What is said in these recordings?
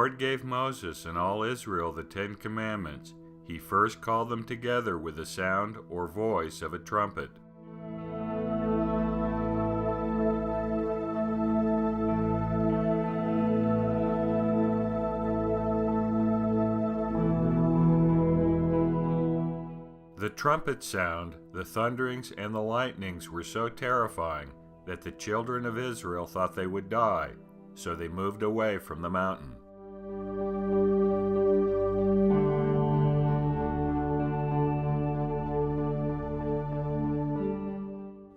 Lord gave Moses and all Israel the 10 Commandments, he first called them together with the sound or voice of a trumpet. The trumpet sound, the thunderings, and the lightnings were so terrifying that the children of Israel thought they would die, so they moved away from the mountain.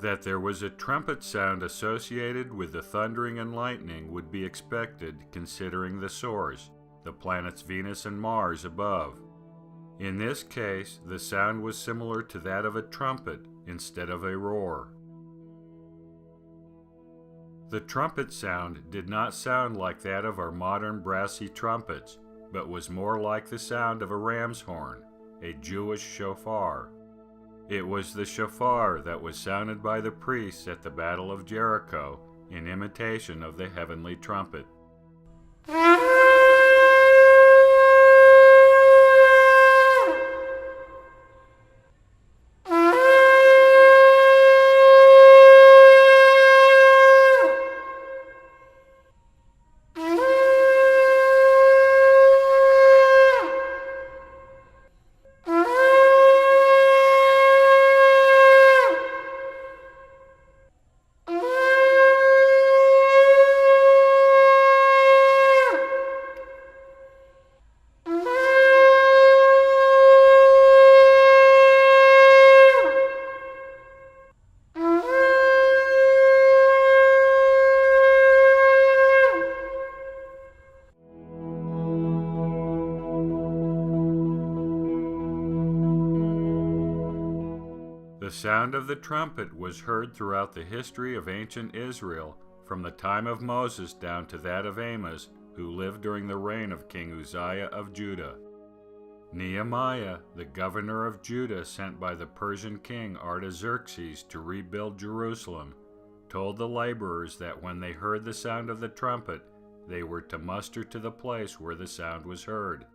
That there was a trumpet sound associated with the thundering and lightning would be expected considering the source, the planets Venus and Mars above. In this case, the sound was similar to that of a trumpet instead of a roar. The trumpet sound did not sound like that of our modern brassy trumpets, but was more like the sound of a ram's horn, a Jewish shofar. It was the shofar that was sounded by the priests at the Battle of Jericho in imitation of the heavenly trumpet. The sound of the trumpet was heard throughout the history of ancient Israel, from the time of Moses down to that of Amos, who lived during the reign of King Uzziah of Judah. Nehemiah, the governor of Judah sent by the Persian king Artaxerxes to rebuild Jerusalem, told the laborers that when they heard the sound of the trumpet, they were to muster to the place where the sound was heard.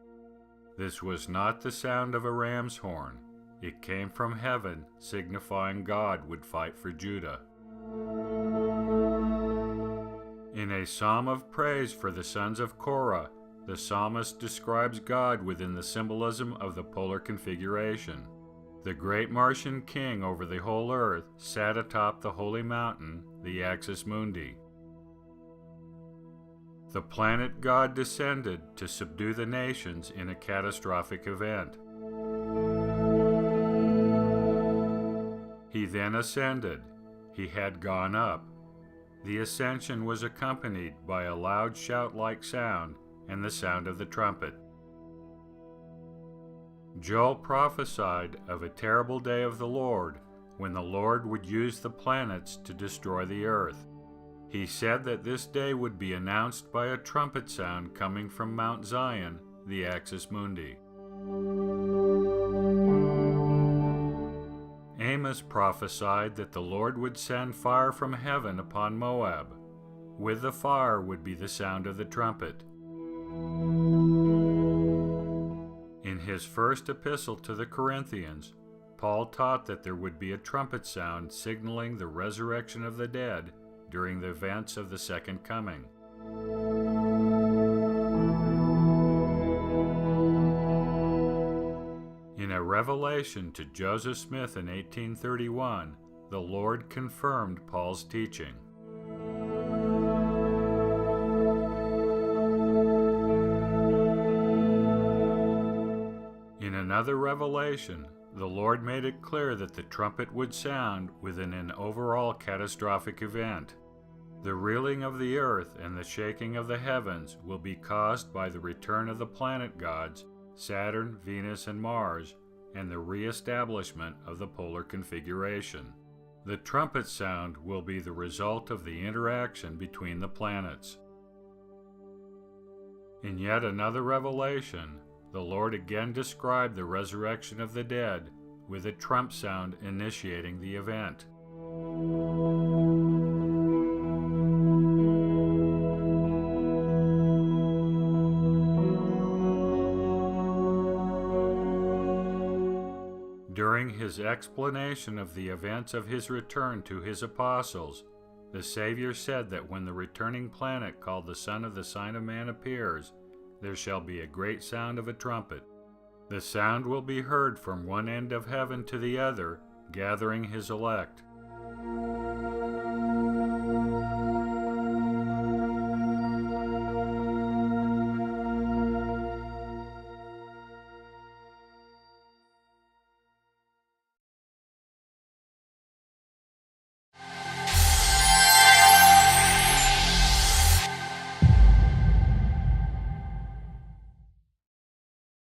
This was not the sound of a ram's horn. It came from heaven, signifying God would fight for Judah. In a psalm of praise for the sons of Korah, the psalmist describes God within the symbolism of the polar configuration. The great Martian king over the whole earth sat atop the holy mountain, the Axis Mundi. The planet God descended to subdue the nations in a catastrophic event. He then ascended. He had gone up. The ascension was accompanied by a loud shout-like sound and the sound of the trumpet. Joel prophesied of a terrible day of the Lord, when the Lord would use the planets to destroy the earth. He said that this day would be announced by a trumpet sound coming from Mount Zion, the Axis Mundi. Amos prophesied that the Lord would send fire from heaven upon Moab. With the fire would be the sound of the trumpet. In his first epistle to the Corinthians, Paul taught that there would be a trumpet sound signaling the resurrection of the dead during the events of the second coming. In a revelation to Joseph Smith in 1831, the Lord confirmed Paul's teaching. In another revelation, the Lord made it clear that the trumpet would sound within an overall catastrophic event. The reeling of the earth and the shaking of the heavens will be caused by the return of the planet gods, Saturn, Venus, and Mars, and the re-establishment of the polar configuration. The trumpet sound will be the result of the interaction between the planets. In yet another revelation, the Lord again described the resurrection of the dead, with a trump sound initiating the event. During his explanation of the events of his return to his apostles, the Savior said that when the returning planet called the Son of the Sign of Man appears, there shall be a great sound of a trumpet. The sound will be heard from one end of heaven to the other, gathering his elect.